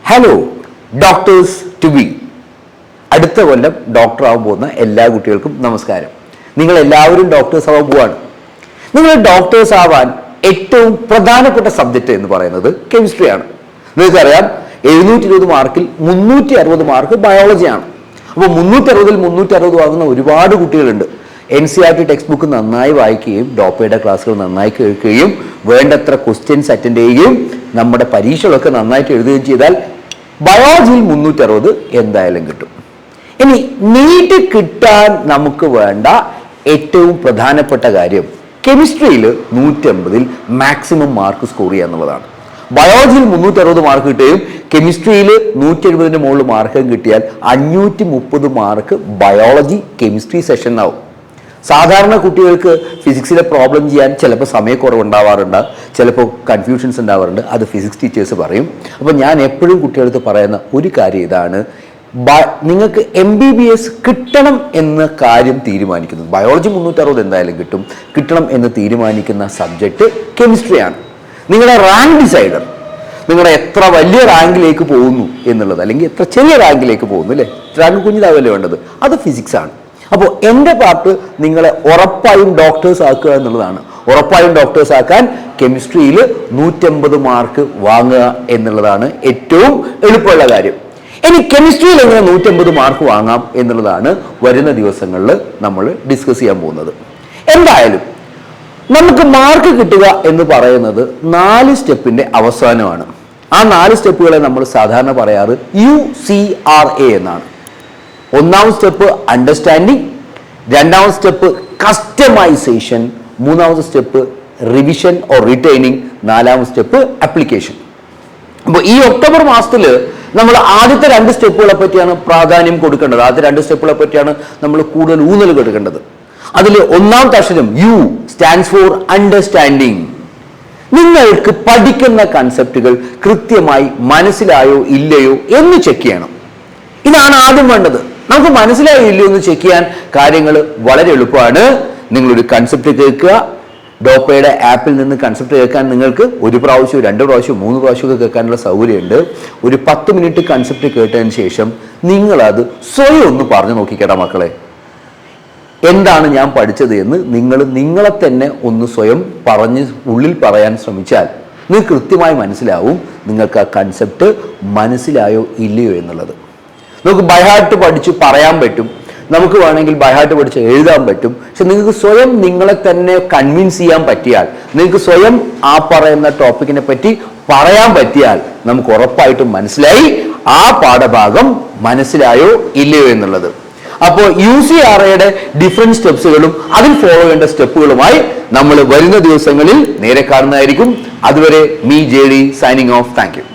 Hello doctors to B. അടുത്ത കൊല്ലം ഡോക്ടറാവാൻ പോകുന്ന എല്ലാ കുട്ടികൾക്കും നമസ്കാരം. നിങ്ങൾ എല്ലാവരും ഡോക്ടേഴ്സ് ആവാൻ പോവാണ്. നിങ്ങൾ ഡോക്ടേഴ്സ് ആവാൻ ഏറ്റവും പ്രധാനപ്പെട്ട സബ്ജക്റ്റ് എന്ന് പറയുന്നത് കെമിസ്ട്രിയാണ്. നിങ്ങൾക്കറിയാം 720 മാർക്കിൽ 360 മാർക്ക് ബയോളജിയാണ്. അപ്പോൾ 360-ൽ 360 വാങ്ങുന്ന ഒരുപാട് കുട്ടികളുണ്ട്. NCERT ടെക്സ്റ്റ് ബുക്ക് നന്നായി വായിക്കുകയും ഡോപ്പയുടെ ക്ലാസ്സുകൾ നന്നായി കേൾക്കുകയും വേണ്ടത്ര ക്വസ്റ്റ്യൻസ് അറ്റൻഡ് ചെയ്യുകയും നമ്മുടെ പരീക്ഷകളൊക്കെ നന്നായിട്ട് എഴുതുകയും ചെയ്താൽ ബയോളജിയിൽ 360 എന്തായാലും കിട്ടും. ഇനി നീറ്റ് കിട്ടാൻ നമുക്ക് വേണ്ട ഏറ്റവും പ്രധാനപ്പെട്ട കാര്യം കെമിസ്ട്രിയിൽ 150-ൽ മാക്സിമം മാർക്ക് സ്കോർ ചെയ്യുക എന്നുള്ളതാണ്. ബയോളജിയിൽ 360 മാർക്ക് കിട്ടുകയും കെമിസ്ട്രിയിൽ 170-ന് മുകളിൽ മാർക്കും കിട്ടിയാൽ 530 മാർക്ക് ബയോളജി കെമിസ്ട്രി സെഷനാവും. സാധാരണ കുട്ടികൾക്ക് ഫിസിക്സിലെ പ്രോബ്ലം ചെയ്യാൻ ചിലപ്പോൾ സമയക്കുറവുണ്ടാവാറുണ്ട്, ചിലപ്പോൾ കൺഫ്യൂഷൻസ് ഉണ്ടാവാറുണ്ട്. അത് ഫിസിക്സ് ടീച്ചേഴ്സ് പറയും. അപ്പോൾ ഞാൻ എപ്പോഴും കുട്ടികൾക്ക് പറയുന്ന ഒരു കാര്യം ഇതാണ്, നിങ്ങൾക്ക് MBBS കിട്ടണം എന്ന കാര്യം തീരുമാനിക്കുന്നത്, ബയോളജി 360 എന്തായാലും കിട്ടണം എന്ന് തീരുമാനിക്കുന്ന സബ്ജക്റ്റ് കെമിസ്ട്രിയാണ്. നിങ്ങളുടെ റാങ്ക് ഡിസൈഡർ, നിങ്ങളുടെ എത്ര വലിയ റാങ്കിലേക്ക് പോകുന്നു എന്നുള്ളത്, അല്ലെങ്കിൽ എത്ര ചെറിയ റാങ്കിലേക്ക് പോകുന്നു, അല്ലേ, റാങ്ക് കുഞ്ഞിലാവല്ലേ വേണ്ടത്, അത് ഫിസിക്സ് ആണ്. അപ്പോൾ എൻ്റെ പാർട്ട് നിങ്ങളെ ഉറപ്പായും ഡോക്ടേഴ്സ് ആക്കുക എന്നുള്ളതാണ്. ഉറപ്പായും ഡോക്ടേഴ്സ് ആക്കാൻ കെമിസ്ട്രിയിൽ 150 മാർക്ക് വാങ്ങുക എന്നുള്ളതാണ് ഏറ്റവും എളുപ്പമുള്ള കാര്യം. ഇനി കെമിസ്ട്രിയിൽ എങ്ങനെ 150 മാർക്ക് വാങ്ങാം എന്നുള്ളതാണ് വരുന്ന ദിവസങ്ങളിൽ നമ്മൾ ഡിസ്കസ് ചെയ്യാൻ പോകുന്നത്. എന്തായാലും നമുക്ക് മാർക്ക് കിട്ടുക എന്ന് പറയുന്നത് 4 സ്റ്റെപ്പിന്റെ അവസാനമാണ്. ആ 4 സ്റ്റെപ്പുകളെ നമ്മൾ സാധാരണ പറയാറ് UCRA എന്നാണ്. 1ാം സ്റ്റെപ്പ് അണ്ടർസ്റ്റാൻഡിങ്, 2ാം സ്റ്റെപ്പ് കസ്റ്റമൈസേഷൻ, 3ാമത്തെ സ്റ്റെപ്പ് റിവിഷൻ ഓർ റിറ്റൈനിങ്, 4ാം സ്റ്റെപ്പ് ആപ്ലിക്കേഷൻ. അപ്പോൾ ഈ ഒക്ടോബർ മാസത്തിൽ നമ്മൾ ആദ്യത്തെ 2 സ്റ്റെപ്പുകളെ പറ്റിയാണ് പ്രാധാന്യം കൊടുക്കേണ്ടത്. ആദ്യത്തെ 2 സ്റ്റെപ്പുകളെ പറ്റിയാണ് നമ്മൾ കൂടുതൽ ഊന്നൽ കൊടുക്കേണ്ടത്. അതിൽ 1ാമത്തെ അക്ഷരം U സ്റ്റാൻഡ്സ് ഫോർ അണ്ടർസ്റ്റാൻഡിങ്. നിങ്ങൾക്ക് പഠിക്കുന്ന കൺസെപ്റ്റുകൾ കൃത്യമായി മനസ്സിലായോ ഇല്ലയോ എന്ന് ചെക്ക് ചെയ്യണം. ഇതാണ് ആദ്യം വേണ്ടത്. നമുക്ക് മനസ്സിലായോ ഇല്ലയോ എന്ന് ചെക്ക് ചെയ്യാൻ കാര്യങ്ങൾ വളരെ എളുപ്പമാണ്. നിങ്ങളൊരു കൺസെപ്റ്റ് കേൾക്കുക. ഡോപ്പയുടെ ആപ്പിൽ നിന്ന് കൺസെപ്റ്റ് കേൾക്കാൻ നിങ്ങൾക്ക് 1 പ്രാവശ്യം 2 പ്രാവശ്യം 3 പ്രാവശ്യമൊക്കെ കേൾക്കാനുള്ള സൗകര്യമുണ്ട്. ഒരു 10 മിനിറ്റ് കൺസെപ്റ്റ് കേട്ടതിന് ശേഷം നിങ്ങളത് സ്വയം ഒന്ന് പറഞ്ഞു നോക്കിക്കേടാ മക്കളെ. എന്താണ് ഞാൻ പഠിച്ചത് എന്ന് നിങ്ങളെ തന്നെ ഒന്ന് സ്വയം പറഞ്ഞ് ഉള്ളിൽ പറയാൻ ശ്രമിച്ചാൽ നിങ്ങൾക്ക് കൃത്യമായി മനസ്സിലാവും നിങ്ങൾക്ക് ആ കൺസെപ്റ്റ് മനസ്സിലായോ ഇല്ലയോ എന്നുള്ളത്. നമുക്ക് ബൈഹാർട്ട് പഠിച്ച് പറയാൻ പറ്റും, നമുക്ക് വേണമെങ്കിൽ ബൈഹാർട്ട് പഠിച്ച് എഴുതാൻ പറ്റും. പക്ഷെ നിങ്ങൾക്ക് സ്വയം നിങ്ങളെ തന്നെ കൺവിൻസ് ചെയ്യാൻ പറ്റിയാൽ, നിങ്ങൾക്ക് സ്വയം ആ പറയുന്ന ടോപ്പിക്കിനെ പറ്റി പറയാൻ പറ്റിയാൽ നമുക്ക് ഉറപ്പായിട്ടും മനസ്സിലായി ആ പാഠഭാഗം മനസ്സിലായോ ഇല്ലയോ എന്നുള്ളത്. അപ്പോൾ UCRAയുടെ ഡിഫറെന്റ് സ്റ്റെപ്സുകളും അതിൽ ഫോളോ ചെയ്യേണ്ട സ്റ്റെപ്പുകളുമായി നമ്മൾ വരുന്ന ദിവസങ്ങളിൽ നേരെ കാണുന്നതായിരിക്കും. അതുവരെ me JD signing off. Thank you.